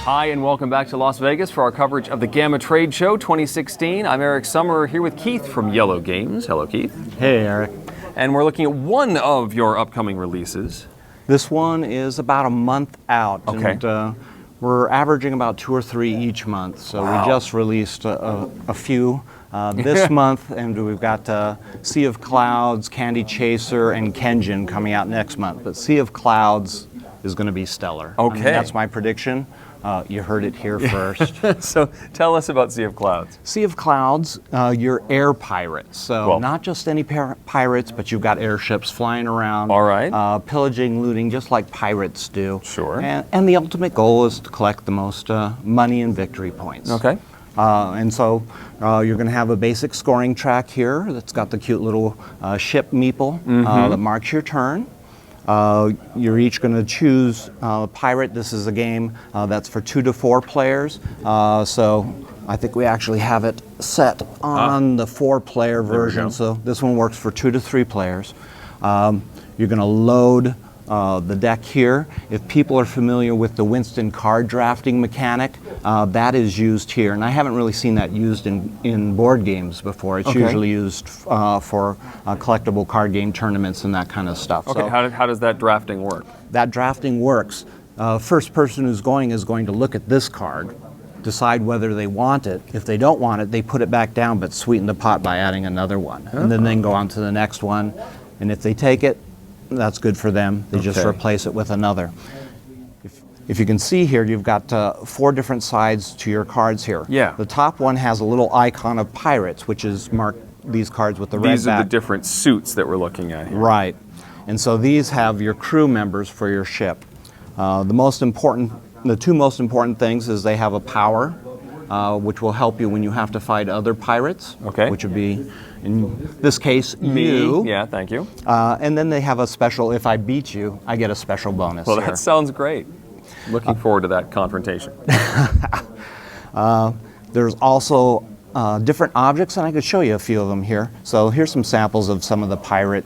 Hi, and welcome back to Las Vegas for our coverage of the GAMA Trade Show 2016. I'm Eric Summer here with Keith from IELLO Games. Hello, Keith. Hey, Eric. And we're looking at one of your upcoming releases. This one is about a month out. Okay. And, we're averaging about 2 or 3 each month. So Wow. we just released a few this month, and we've got Sea of Clouds, Candy Chaser, and Kenjin coming out next month. But Sea of Clouds is going to be stellar. Okay. I mean, that's my prediction. You heard it here first. So tell us about Sea of Clouds. Sea of Clouds, you're air pirates. So Cool. not just any pirates, but you've got airships flying around. All right. Pillaging, looting, just like pirates do. Sure. And the ultimate goal is to collect the most money and victory points. Okay. And so you're going to have a basic scoring track here that's got the cute little ship meeple that marks your turn. You're each going to choose pirate. This is a game that's for 2 to 4 players. So I think we actually have it set on the 4-player version. So this one works for 2 to 3 players. You're going to load the deck here. If people are familiar with the Winston card drafting mechanic, that is used here. And I haven't really seen that used in board games before. It's usually used for collectible card game tournaments and that kind of stuff. Okay, So how does that drafting work? that drafting works. First person who's going is going to look at this card, decide whether they want it. If they don't want it, they put it back down but sweeten the pot by adding another one. And then they go on to the next one. And if they take it, that's good for them. They just replace it with another. If you can see here, you've got 4 different sides to your cards here. Yeah. The top one has a little icon of pirates, which is marked these cards with the red These are back. the different suits that we're looking at here. Right. And so these have your crew members for your ship. The 2 most important things is they have a power, which will help you when you have to fight other pirates. Okay. Which would be, in this case, you. Yeah, thank you. And then they have a special, if I beat you, I get a special bonus Well, here. that sounds great. Looking forward to that confrontation. There's also different objects, and I could show you a few of them here. So here's some samples of some of the pirate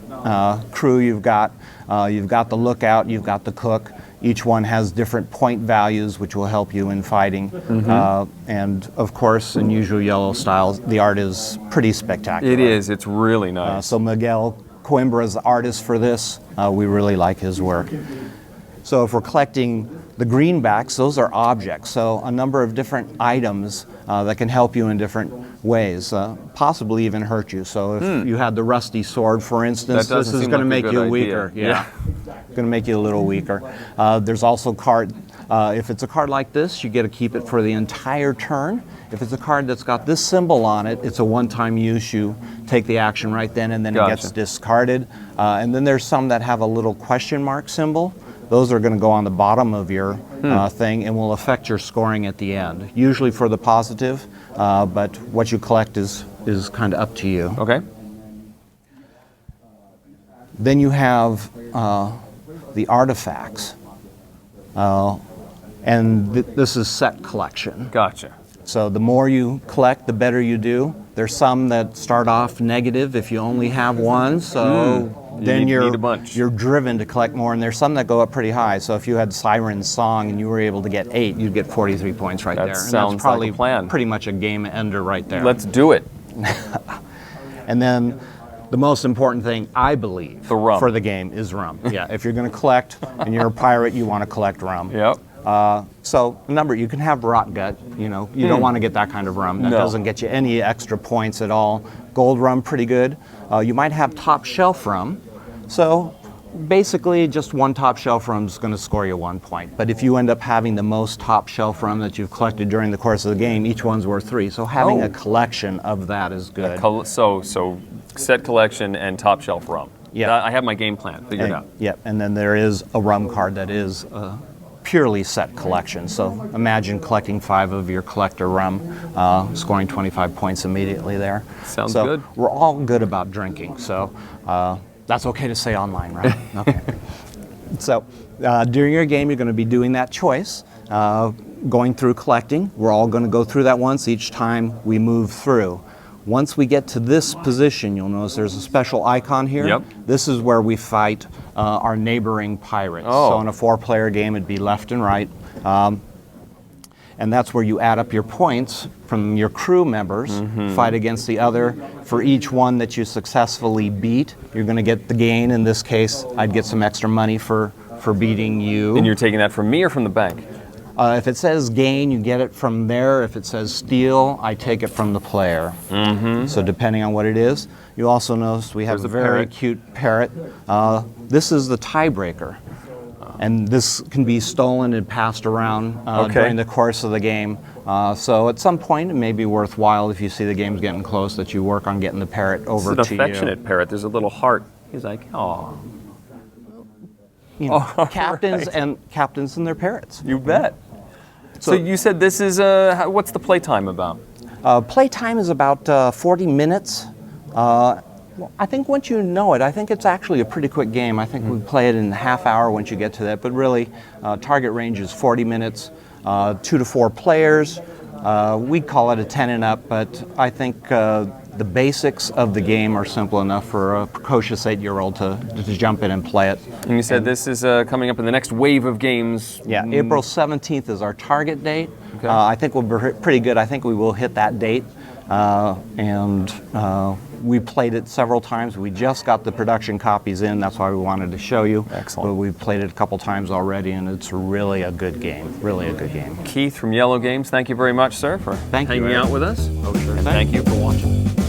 crew you've got. You've got the lookout, you've got the cook. Each one has different point values, which will help you in fighting. And of course, in usual IELLO style, the art is pretty spectacular. It is. It's really nice. So Miguel Coimbra is the artist for this. We really like his work. So if we're collecting the greenbacks, those are objects. So a number of different items that can help you in different ways, possibly even hurt you. So if you had the rusty sword, for instance, That this doesn't is seem going to like a make good you idea. weaker. Yeah. Going to make you a little weaker. There's also if it's a card like this, you get to keep it for the entire turn. If it's a card that's got this symbol on it, it's a one-time use. You take the action right then, and then it gets discarded. And then there's some that have a little question mark symbol. Those are going to go on the bottom of your thing and will affect your scoring at the end, usually for the positive, but what you collect is kind of up to you. Okay. Then you have the artifacts, and this is set collection. Gotcha. So the more you collect, the better you do. There's some that start off negative if you only have one, so then need a bunch. you're driven to collect more, and there's some that go up pretty high. So if you had Siren's Song and you were able to get 8, you'd get 43 points right there. And sounds that's probably like a plan. pretty much a game ender right there. Let's do it. And then the most important thing, I believe, The rum. for the game is rum. Yeah, if you're going to collect and you're a pirate, you want to collect rum. Yep. So remember, you can have rot gut. You know, you don't want to get that kind of rum. That No. doesn't get you any extra points at all. Gold rum, pretty good. You might have top shelf rum. So basically, just one top shelf rum is going to score you 1 point. But if you end up having the most top shelf rum that you've collected during the course of the game, each one's worth 3. So having a collection of that is good. So set collection and top shelf rum. Yeah. I have my game plan figured out. Yep, and then there is a rum card that is purely set collection. So imagine collecting 5 of your collector rum, scoring 25 points immediately there. Sounds so good. We're all good about drinking, so that's okay to say online, right? Okay. So during your game, you're going to be doing that choice, going through collecting. We're all going to go through that once each time we move through. Once we get to this position, you'll notice there's a special icon here. Yep. This is where we fight our neighboring pirates. Oh. So in a 4-player game, it'd be left and right. and that's where you add up your points from your crew members, fight against the other. For each one that you successfully beat, you're going to get the gain. In this case, I'd get some extra money for beating you. And you're taking that from me or from the bank? If it says gain, you get it from there. If it says steal, I take it from the player. So depending on what it is. You also notice we have There's a a very parrot. cute parrot. This is the tiebreaker. And this can be stolen and passed around during the course of the game. So at some point, it may be worthwhile if you see the game's getting close that you work on getting the parrot over It's to an you. affectionate parrot. There's a little heart. He's like, oh, You know, Oh, captains right. and their parrots. you bet. So you said this is, what's the playtime about? Playtime is about 40 minutes. I think once you know it, I think it's actually a pretty quick game. I think we play it in a half hour once you get to that. But really, target range is 40 minutes, 2 to 4 players. We call it a Tenant Up, but I think the basics of the game are simple enough for a precocious 8-year-old to jump in and play it. And you said this is coming up in the next wave of games. Yeah, April 17th is our target date. Okay. I think we'll be pretty good. I think we will hit that date. We played it several times. We just got the production copies in. That's why we wanted to show you. Excellent. But we've played it a couple times already, and it's really a good game. Really a good game. Keith from IELLO Games, thank you very much, sir, for Thank you, hanging Eric. out with us. Oh, sure And thing. thank you for watching.